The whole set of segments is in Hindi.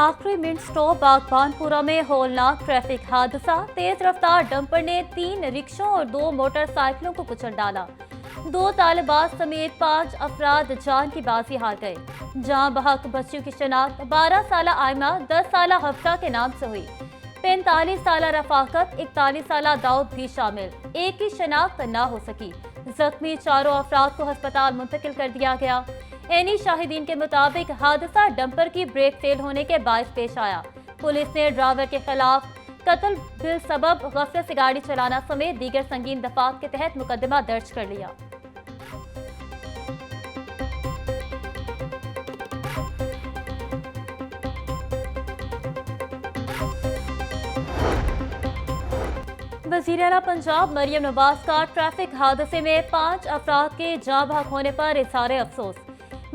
आखिरी मिनट स्टॉप बागबानपुरा में होलनाक ट्रैफिक हादसा। तेज रफ्तार डंपर ने 3 रिक्शों और 2 मोटरसाइकिलों को कुचल डाला। 2 तालिबात समेत 5 अफराद जान की बाजी हार गए। जहां बहक बच्चियों की शनाख्त 12 साला आयमा, 10 साला हफ्ता के नाम से हुई। 45 साला रफाकत, 41 साला दाऊद भी शामिल। एक की शनाख्त न हो सकी। जख्मी चारों अफराद को अस्पताल मुंतकिल कर दिया गया। एनी शाहिदीन के मुताबिक हादसा डंपर की ब्रेक फेल होने के बायस पेश आया। पुलिस ने ड्राइवर के खिलाफ कत्ल बिल सबब गफलत से गाड़ी चलाना समेत दीगर संगीन दफात के तहत मुकदमा दर्ज कर लिया। वज़ीर आला पंजाब मरियम नवाज का ट्रैफिक हादसे में 5 अफराद के जाँ बहक होने पर इजहार अफसोस।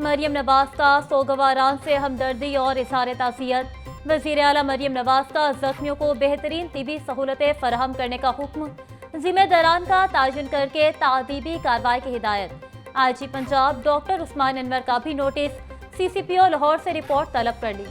मरियम नवाज का सोगवारान से हमदर्दी और इजहार ताज़ियत। वज़ीर आला मरियम नवाज का जख्मियों को बेहतरीन तिबी सहूलतें फराहम करने का हुक्म। जिम्मेदारान का तायन करके तादीबी कार्रवाई की हिदायत। IG पंजाब डॉक्टर उस्मान अनवर का भी नोटिस। CCPO लाहौर से रिपोर्ट तलब कर ली।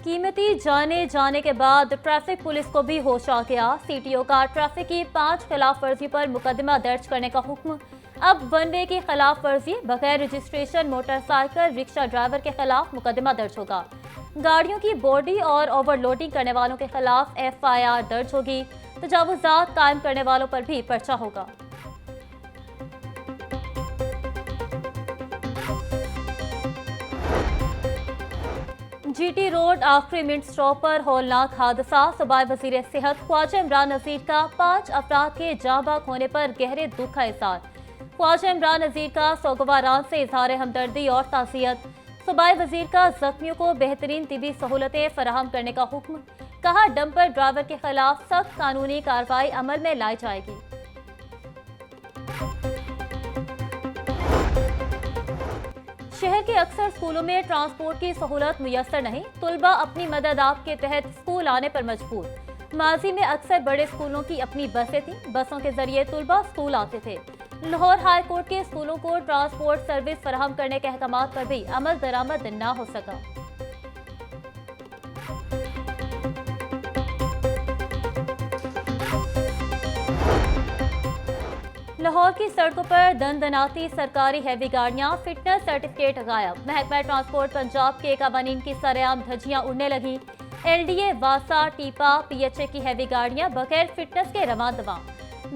कीमती जाने के बाद ट्रैफिक पुलिस को भी होश आ गया। CTO का ट्रैफिक की 5 खिलाफ वर्जी पर मुकदमा दर्ज करने का हुक्म। अब 1 वे की खिलाफ वर्जी, बगैर रजिस्ट्रेशन मोटरसाइकिल रिक्शा ड्राइवर के खिलाफ मुकदमा दर्ज होगा। गाड़ियों की बोर्डी और ओवरलोडिंग करने वालों के खिलाफ FIR दर्ज होगी। तजावुजात कायम करने वालों पर भी पर्चा होगा। GT रोड आखिरी मिनट स्टॉप पर होलनाक हादसा। सूबाई वज़ीर सेहत ख्वाजा इमरान नज़ीर का 5 अफराद के जाँ बहक होने पर गहरे दुख का इज़हार। ख्वाजा इमरान नज़ीर का सोगवारान से इजहार हमदर्दी और ताज़ियत। सूबाई वज़ीर का जख्मियों को बेहतरीन तिबी सहूलतें फराहम करने का हुक्म। कहा, डंपर ड्राइवर के खिलाफ सख्त कानूनी कार्रवाई अमल में लाई जाएगी। शहर के अक्सर स्कूलों में ट्रांसपोर्ट की सहूलत मुयस्सर नहीं। तुलबा अपनी मदद आप के तहत स्कूल आने पर मजबूर। माजी में अक्सर बड़े स्कूलों की अपनी बसें थीं। बसों के जरिए तुलबा स्कूल आते थे। लाहौर हाई कोर्ट के स्कूलों को ट्रांसपोर्ट सर्विस फराहम करने के अहकामात पर भी अमल दरामद न हो सका। लाहौर की सड़कों पर दनदनाती सरकारी हैवी गाड़ियां, फिटनेस सर्टिफिकेट गायब। महकमा ट्रांसपोर्ट पंजाब के कवानीन की सरेआम धज्जियां उड़ने लगी। LDA, वासा, टीपा, PHA की हैवी गाड़ियां बगैर फिटनेस के रवां दवां।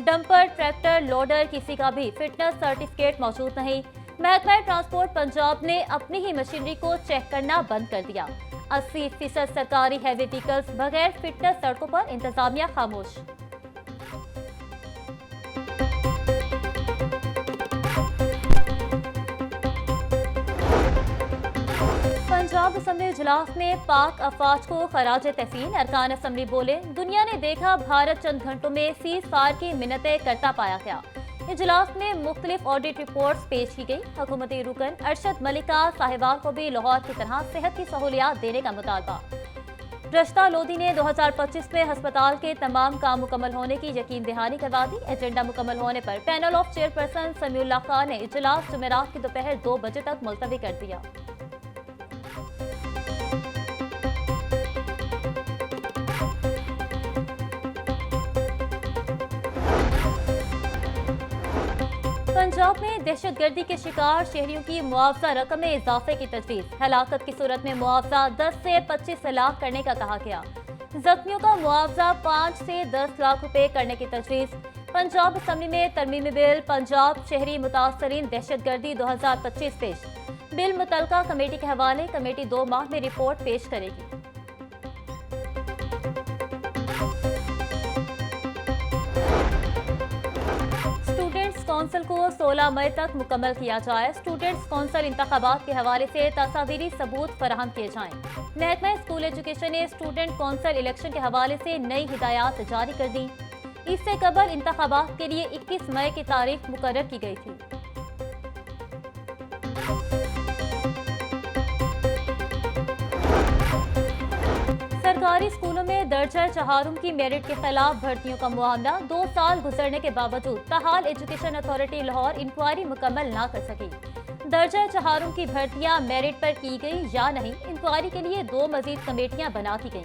डंपर, ट्रैक्टर, लोडर किसी का भी फिटनेस सर्टिफिकेट मौजूद नहीं। महकमा ट्रांसपोर्ट पंजाब ने अपनी ही मशीनरी को चेक करना बंद कर दिया। 80% सरकारी हैवी व्हीकल्स बगैर फिटनेस सड़कों पर, इंतजामिया खामोश। पंजाब असम्बली इजलास में पाक अफवाज को खराज तहसीन। अरकान असम्बली बोले, दुनिया ने देखा भारत चंद घंटों में सीज फायर की मिन्नतें करता पाया गया। इजलास में मुख्तलिफ ऑडिट रिपोर्ट्स पेश की गई। हुकूमती रुकन अरशद मलिका साहिबान को भी लाहौर की तरह सेहत की सहूलियात देने का मुतालबा। रश्ता लोधी ने 2025 में हस्पताल के तमाम काम मुकम्मल होने की यकीन दहानी करवा दी। एजेंडा मुकम्मल होने पर panel of chairperson Samiullah Khan ने इजलास जुमेरात की दोपहर 2 बजे तक मुलतवी कर दिया। पंजाब में दहशतगर्दी के शिकार शहरियों की मुआवजा रकम में इजाफे की तजवीज़। हलाकत की सूरत में मुआवजा 10 से 25 लाख करने का कहा गया। जख्मियों का मुआवजा 5 से 10 लाख रुपए करने की तजवीज़। पंजाब असम्बली में तरमीमी बिल पंजाब शहरी मुतासरीन दहशतगर्दी 2025 पेश। बिल मुतलका कमेटी के हवाले। कमेटी 2 माह में रिपोर्ट पेश करेगी। कौंसल को 16 मई तक मुकम्मल किया जाए। स्टूडेंट्स कौंसल इंतखाबात के हवाले से तस्वीरी सबूत फराहम किए जाएं। महकमा स्कूल एजुकेशन ने स्टूडेंट कौंसल इलेक्शन के हवाले से नई हिदायत जारी कर दी। इससे कबल इंतखाबात के लिए 21 मई की तारीख मुकर्रर की गई थी। सरकारी स्कूलों में दर्जा चहारुम की मेरिट के खिलाफ भर्तियों का मामला 2 साल गुजरने के बावजूद ताहाल एजुकेशन अथॉरिटी लाहौर इंक्वायरी मुकम्मल न कर सकी। दर्जा चहारों की भर्तियां मेरिट पर की गई या नहीं, इंक्वायरी के लिए 2 मजीद कमेटियां बना दी गईं।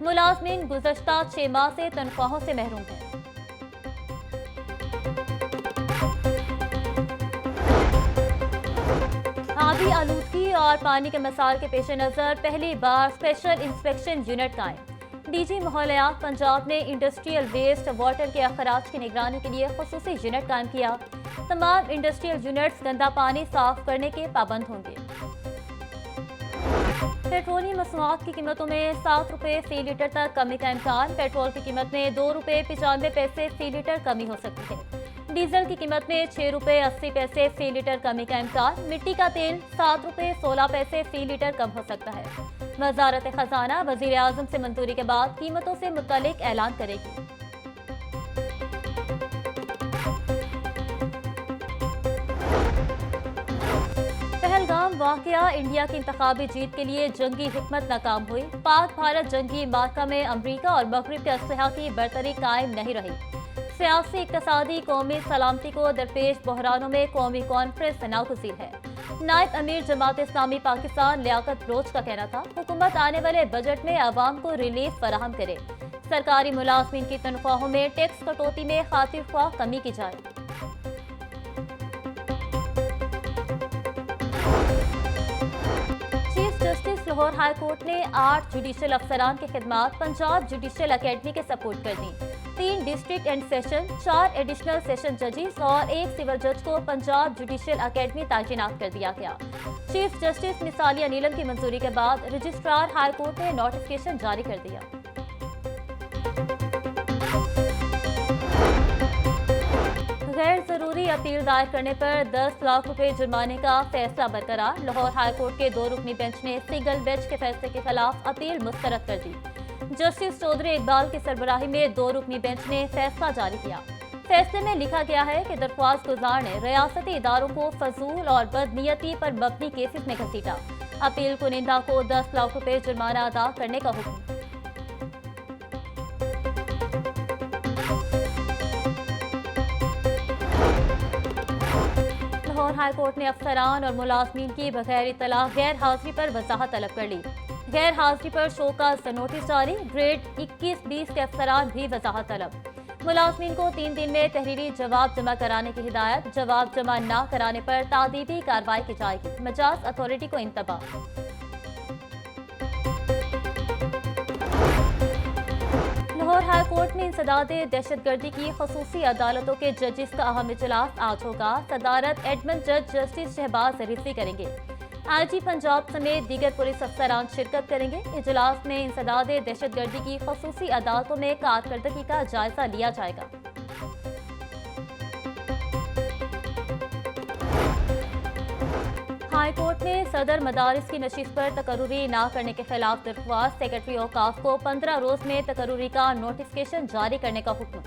मुलाजमीन गुज़श्ता 6 माह से तनख्वाहों से महरूम हैं। आबी आलूदगी और पानी के मसाइल के पेश नज़र पहली बार स्पेशल इंस्पेक्शन यूनिट कायम। डीजी माहौलियात पंजाब ने इंडस्ट्रियल वेस्ट वाटर के अखराज की निगरानी के लिए खुसूसी यूनिट कायम किया। तमाम इंडस्ट्रियल यूनिट्स गंदा पानी साफ करने के पाबंद होंगे। पेट्रोलियम मसनूआत की कीमतों में 7 रुपये फी लीटर तक कमी का इम्कान। पेट्रोल की कीमत में 2 रुपये 95 पैसे फी लीटर कमी हो सकती है। डीजल की कीमत में 6 रुपये 80 पैसे फी लीटर कमी का इम्कान। मिट्टी का तेल 7 रुपये 16 पैसे फी लीटर कम हो सकता है। वजारत खजाना वजीर आजम से मंजूरी के बाद कीमतों से मुतल्लिक ऐलान करेगी। पहलगाम वाकया इंडिया की इंतखाबी जीत के लिए जंगी हिकमत नाकाम हुई। पाक भारत जंगी मार्का में अमरीका और मगरिब के असलहा की बरतरी कायम नहीं रही। सियासी, इक्तसादी, कौमी सलामती को दरपेश बहरानों में कौमी कॉन्फ्रेंस नागुज़ीर है। नायब अमीर जमात इस्लामी पाकिस्तान लियाकत बलोच का कहना था, हुकूमत आने वाले बजट में आवाम को रिलीफ फराहम करे। सरकारी मुलाजमीन की तनख्वाहों में टैक्स कटौती में खातिर ख्वाह कमी की जाए। Chief justice Lahore high court ने 8 जुडिशल अफसरान की खिदमात पंजाब जुडिशल अकेडमी के सपोर्ट कर दी। 3 district and session, 4 additional session जजेस और 1 सिविल जज को पंजाब जुडिशल अकेडमी तैनात कर दिया गया। चीफ जस्टिस मिसालिया नीलम की मंजूरी के बाद रजिस्ट्रार हाई कोर्ट ने नोटिफिकेशन जारी कर दिया। गैर जरूरी अपील दायर करने पर 10 लाख रुपए जुर्माने का फैसला बरकरार। लाहौर हाई कोर्ट के 2 रुकनी बेंच ने सिंगल बेंच के फैसले के खिलाफ अपील मुस्तरद कर दी। जस्टिस चौधरी इकबाल की सरबराही में 2 रुकनी बेंच ने फैसला जारी किया। फैसले में लिखा गया है कि दरख्वास्त गुजार ने रियासती इदारों को फजूल और बदनीयती पर मबनी केसेस में घसीटा। अपील कुनिंदा को 10 लाख रुपए जुर्माना अदा करने का हुक्म। लाहौर हाई कोर्ट ने अफसरान और मुलाजमीन की बगैर इतला गैर हाजिरी पर वजाहत तलब कर ली। गैर हाजिरी पर शोकाज नोटिस जारी। ग्रेड 21-20 के अफसरान भी वजाहत तलब। मुलाजमीन को 3 दिन में तहरीरी जवाब जमा कराने की हिदायत। जवाब जमा न कराने पर तादीबी कार्रवाई की जाएगी। मजाज अथॉरिटी को इंतबाह। लाहौर हाई कोर्ट में इंसदाद दहशतगर्दी की खसूसी अदालतों के जजेस का अहम इजलास आज होगा। सदारत एडमिन जज जस्टिस शहबाज रिजवी करेंगे। आईजी पंजाब समेत दीगर पुलिस अफसरान शिरकत करेंगे। इजलास में इंसदाद दहशतगर्दी की खसूसी अदालतों में कारकर्दगी का जायजा लिया जाएगा। हाई कोर्ट ने सदर मदारिस की नशिस्त पर तकर्रुरी न करने के खिलाफ दरख्वास्त। सेक्रेटरी औकाफ को 15 रोज में तकर्रुरी का नोटिफिकेशन जारी करने का हुक्म।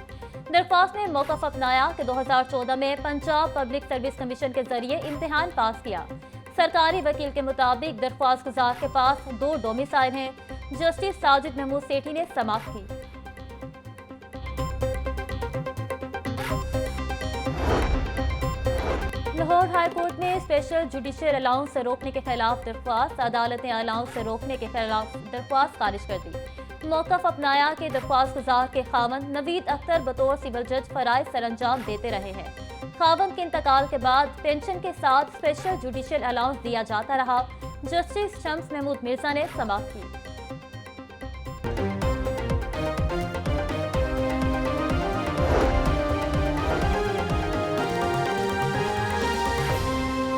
दरख्वास्त में मौक़िफ़ अपनाया कि 2014 में पंजाब पब्लिक सर्विस कमीशन के जरिए इम्तिहान पास किया। सरकारी वकील के मुताबिक दरख्वास्त गुजार के पास 2 डोमिसाइल हैं। जस्टिस साजिद महमूद सेठी ने समाप्त की। लाहौर हाई कोर्ट ने स्पेशल जुडिशियल अलाउंस से रोकने के खिलाफ दरख्वास्त। अदालतें अलाउंस से रोकने के खिलाफ दरख्वास्त खारिज कर दी। मौक़िफ़ अपनाया कि दरख्वास्त गुजार के खावंद नवीद अख्तर बतौर सिविल जज फराइज सरअंजाम देते रहे हैं। खावंद के इंतकाल के बाद पेंशन के साथ स्पेशल जुडिशियल अलाउंस दिया जाता रहा। जस्टिस शम्स महमूद मिर्जा ने समाप्त की।